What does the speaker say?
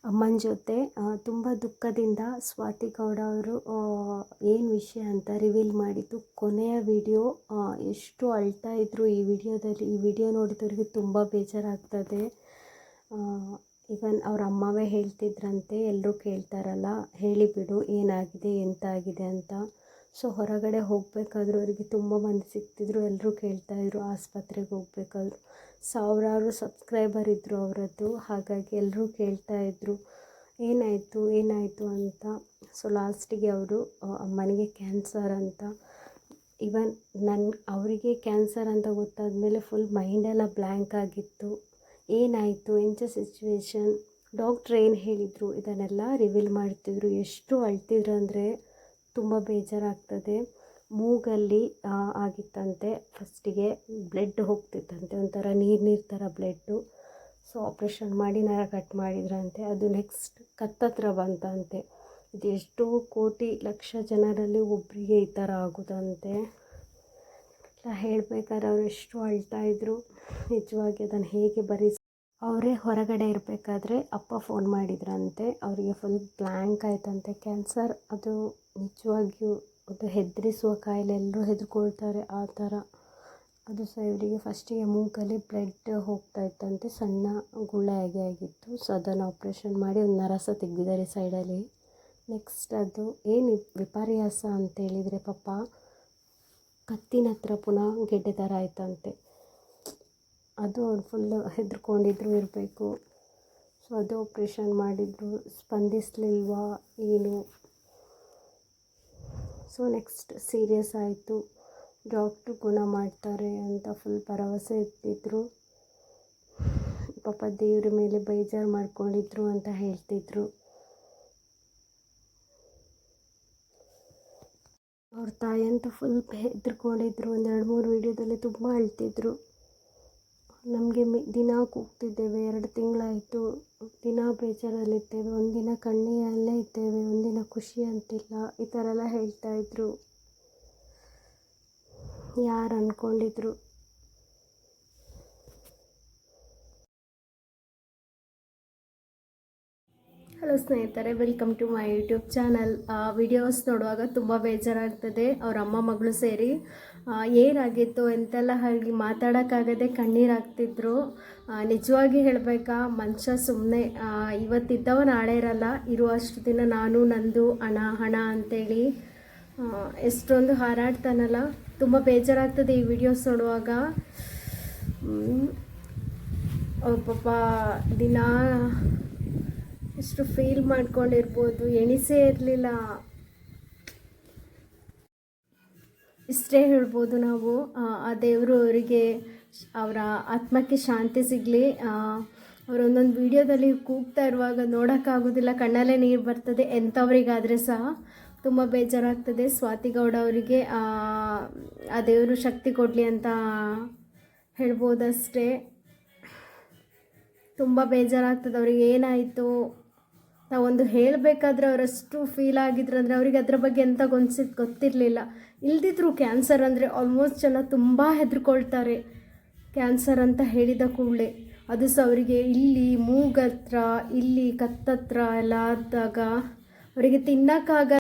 ಅಮ್ಮನ ಜೊತೆ ತುಂಬ ದುಃಖದಿಂದ ಸ್ವಾತಿ ಗೌಡ ಅವರು ಏನು ವಿಷಯ ಅಂತ ರಿವೀಲ್ ಮಾಡಿದ್ದು. ಕೊನೆಯ ವಿಡಿಯೋ ಎಷ್ಟು ಅಳ್ತಾ ಇದ್ರು ಈ ವಿಡಿಯೋದಲ್ಲಿ. ಈ ವಿಡಿಯೋ ನೋಡಿದವ್ರಿಗೆ ತುಂಬ ಬೇಜಾರಾಗ್ತದೆ. ಇವನ್ ಅವ್ರ ಅಮ್ಮವೇ ಹೇಳ್ತಿದ್ರಂತೆ, ಎಲ್ಲರೂ ಕೇಳ್ತಾರಲ್ಲ ಹೇಳಿಬಿಡು ಏನಾಗಿದೆ ಎಂತಾಗಿದೆ ಅಂತ. ಸೊ ಹೊರಗಡೆ ಹೋಗಬೇಕಾದ್ರೂ ಅವರಿಗೆ ತುಂಬ ಮಂದಿ ಸಿಗ್ತಿದ್ರು, ಎಲ್ಲರೂ ಕೇಳ್ತಾಯಿದ್ರು ಆಸ್ಪತ್ರೆಗೆ ಹೋಗ್ಬೇಕಾದ್ರು. ಸಾವಿರಾರು ಸಬ್ಸ್ಕ್ರೈಬರ್ ಇದ್ದರು ಅವರದ್ದು, ಹಾಗಾಗಿ ಎಲ್ಲರೂ ಕೇಳ್ತಾಯಿದ್ರು ಏನಾಯಿತು ಅಂತ. ಸೊ ಲಾಸ್ಟಿಗೆ ಅವರು ಅಮ್ಮನಿಗೆ ಕ್ಯಾನ್ಸರ್ ಅಂತ. ಇವನ್ ಅವರಿಗೆ ಕ್ಯಾನ್ಸರ್ ಅಂತ ಗೊತ್ತಾದ ಮೇಲೆ ಫುಲ್ ಮೈಂಡೆಲ್ಲ ಬ್ಲ್ಯಾಂಕ್ ಆಗಿತ್ತು. ಏನಾಯಿತು, ಎಂಥ ಸಿಚುವೇಶನ್, ಡಾಕ್ಟ್ರ್ ಏನು ಹೇಳಿದರು, ಇದನ್ನೆಲ್ಲ ರಿವೀಲ್ ಮಾಡ್ತಿದ್ರು. ಎಷ್ಟು ಅಳ್ತಿದ್ರು ಅಂದರೆ ತುಂಬ ಬೇಜಾರಾಗ್ತದೆ. ಮೂಗಲ್ಲಿ ಆಗಿತ್ತಂತೆ, ಫಸ್ಟಿಗೆ ಬ್ಲಡ್ ಹೋಗ್ತಿತ್ತಂತೆ, ಒಂಥರ ನೀರು ಥರ ಬ್ಲಡ್ಡು. ಸೊ ಆಪ್ರೇಷನ್ ಮಾಡಿ ನರ ಕಟ್ ಮಾಡಿದ್ರಂತೆ. ಅದು ನೆಕ್ಸ್ಟ್ ಕತ್ತತ್ರ ಬಂತಂತೆ. ಇದು ಎಷ್ಟೋ ಕೋಟಿ ಲಕ್ಷ ಜನರಲ್ಲಿ ಒಬ್ಬರಿಗೆ ಈ ಥರ ಆಗೋದಂತೆ. ಹೇಳಬೇಕಾದ್ರೆ ಅವರು ಎಷ್ಟು ಅಳ್ತಾಯಿದ್ರು. ನಿಜವಾಗಿ ಅದನ್ನು ಹೇಗೆ ಅವರೇ ಹೊರಗಡೆ ಇರಬೇಕಾದ್ರೆ ಅಪ್ಪ ಫೋನ್ ಮಾಡಿದ್ರಂತೆ. ಅವರಿಗೆ ಫುಲ್ ಬ್ಲ್ಯಾಂಕ್ ಆಯ್ತಂತೆ. ಕ್ಯಾನ್ಸರ್ ಅದು ನಿಜವಾಗಿಯೂ ಅದು ಹೆದರಿಸುವ ಕಾಯಿಲೆ, ಎಲ್ಲರೂ ಹೆದರ್ಕೊಳ್ತಾರೆ ಆ ಥರ. ಅದು ಸಹ ಇವರಿಗೆ ಫಸ್ಟಿಗೆ ಮೂಗಲ್ಲಿ ಬ್ಲಡ್ ಹೋಗ್ತಾ ಇತ್ತಂತೆ, ಸಣ್ಣ ಗುಳ್ಳೆ ಆಗಿತ್ತು. ಸೊ ಅದನ್ನು ಆಪ್ರೇಷನ್ ಮಾಡಿ ಒಂದು ನರ ಸಹ ತೆಗೆದಿದ್ದಾರೆ ಸೈಡಲ್ಲಿ. ನೆಕ್ಸ್ಟ್ ಅದು ಏನು ವಿಪರ್ಯಾಸ ಅಂತೇಳಿದರೆ ಪಾಪ ಕತ್ತಿನ ಹತ್ರ ಪುನಃ ಗೆಡ್ಡೆ ಥರ ಆಯ್ತಂತೆ. ಅದು ಅವ್ರು ಫುಲ್ಲು ಹೆದರ್ಕೊಂಡಿದ್ರು ಇರಬೇಕು. ಸೊ ಅದು ಆಪ್ರೇಷನ್ ಮಾಡಿದ್ರು, ಸ್ಪಂದಿಸಲಿಲ್ವಾ ಏನು. ಸೊ ನೆಕ್ಸ್ಟ್ ಸೀರಿಯಸ್ ಆಯಿತು. ಡಾಕ್ಟ್ರು ಗುಣ ಮಾಡ್ತಾರೆ ಅಂತ ಫುಲ್ ಭರವಸೆ ಇಟ್ಟಿದ್ರು. ಪಾಪ ದೇವ್ರ ಮೇಲೆ ಬೇಜಾರು ಮಾಡ್ಕೊಂಡಿದ್ರು ಅಂತ ಹೇಳ್ತಿದ್ರು. ಅವ್ರ ತಾಯಿಯಂತೂ ಫುಲ್ ಹೆದರ್ಕೊಂಡಿದ್ರು. ಒಂದು 2-3 ವೀಡಿಯೋದಲ್ಲಿ ತುಂಬ ಅಳ್ತಿದ್ರು. ನಮಗೆ ದಿನ ಕೂಗ್ತಿದ್ದೇವೆ, 2 ತಿಂಗಳಾಯಿತು, ದಿನ ಬೇಜಾರಲ್ಲಿದ್ದೇವೆ, ಒಂದಿನ ಕಣ್ಣೀರಲ್ಲೇ ಇದ್ದೇವೆ, ಒಂದಿನ ಖುಷಿ ಅಂತಿಲ್ಲ, ಈ ಥರ ಎಲ್ಲ ಹೇಳ್ತಾಯಿದ್ರು. ಯಾರು ಅಂದ್ಕೊಂಡಿದ್ರು. ಹಲೋ ಸ್ನೇಹಿತರೆ, welcome to my YouTube channel. Videos ನೋಡುವಾಗ ತುಂಬ ಬೇಜಾರಾಗ್ತದೆ. ಅವ್ರ ಅಮ್ಮ ಮಗಳು ಸೇರಿ ಏನಾಗಿತ್ತು ಎಂತೆಲ್ಲ ಹೇಳಿ ಮಾತಾಡೋಕ್ಕಾಗದೆ ಕಣ್ಣೀರಾಗ್ತಿದ್ರು. ನಿಜವಾಗಿ ಹೇಳಬೇಕಾ, ಮನುಷ್ಯ ಸುಮ್ಮನೆ ಇವತ್ತಿದ್ದವ ನಾಳೆ ಇರಲ್ಲ. ಇರುವಷ್ಟು ದಿನ ನಾನು ನಂದು ಹಣ ಅಂತೇಳಿ ಎಷ್ಟೊಂದು ಹಾರಾಡ್ತಾನಲ್ಲ. ತುಂಬ ಬೇಜಾರಾಗ್ತದೆ ಈ ವಿಡಿಯೋಸ್ ನೋಡುವಾಗ. ಪಾಪ ದಿನ ಎಷ್ಟು ಫೀಲ್ ಮಾಡ್ಕೊಂಡಿರ್ಬೋದು, ಎಣಿಸೇ ಇರಲಿಲ್ಲ. ಇಷ್ಟೇ ಹೇಳ್ಬೋದು ನಾವು. ಆ ದೇವರು ಅವರಿಗೆ, ಅವರ ಆತ್ಮಕ್ಕೆ ಶಾಂತಿ ಸಿಗಲಿ. ಅವರೊಂದೊಂದು ವಿಡಿಯೋದಲ್ಲಿ ಕೂಗ್ತಾ ಇರುವಾಗ ನೋಡೋಕ್ಕಾಗೋದಿಲ್ಲ, ಕಣ್ಣಲ್ಲೇ ನೀರು ಬರ್ತದೆ. ಎಂಥವ್ರಿಗಾದರೆ ಸಹ ತುಂಬ ಬೇಜಾರಾಗ್ತದೆ. ಸ್ವಾತಿ ಗೌಡ ಅವರಿಗೆ ಆ ದೇವರು ಶಕ್ತಿ ಕೊಡಲಿ ಅಂತ ಹೇಳ್ಬೋದಷ್ಟೇ. ತುಂಬ ಬೇಜಾರಾಗ್ತದೆ. ಅವ್ರಿಗೆ ಏನಾಯಿತು ನಾವೊಂದು ಹೇಳಬೇಕಾದ್ರೆ ಅವರಷ್ಟು ಫೀಲ್ ಆಗಿದ್ರು ಅಂದರೆ ಅವ್ರಿಗೆ ಅದ್ರ ಬಗ್ಗೆ ಎಂತ ಗೊತ್ತಿರಲಿಲ್ಲ. ಇಲ್ದಿದ್ರು ಕ್ಯಾನ್ಸರ್ ಅಂದರೆ ಆಲ್ಮೋಸ್ಟ್ ಜನ ತುಂಬ ಹೆದರ್ಕೊಳ್ತಾರೆ ಕ್ಯಾನ್ಸರ್ ಅಂತ ಹೇಳಿದ ಕೂಡಲೇ. ಅದು ಸಹ ಅವರಿಗೆ ಇಲ್ಲಿ ಮೂಗತ್ರ, ಇಲ್ಲಿ ಕತ್ತತ್ರ ಎಲ್ಲ ಆದಾಗ ಅವರಿಗೆ ತಿನ್ನೋಕ್ಕಾಗ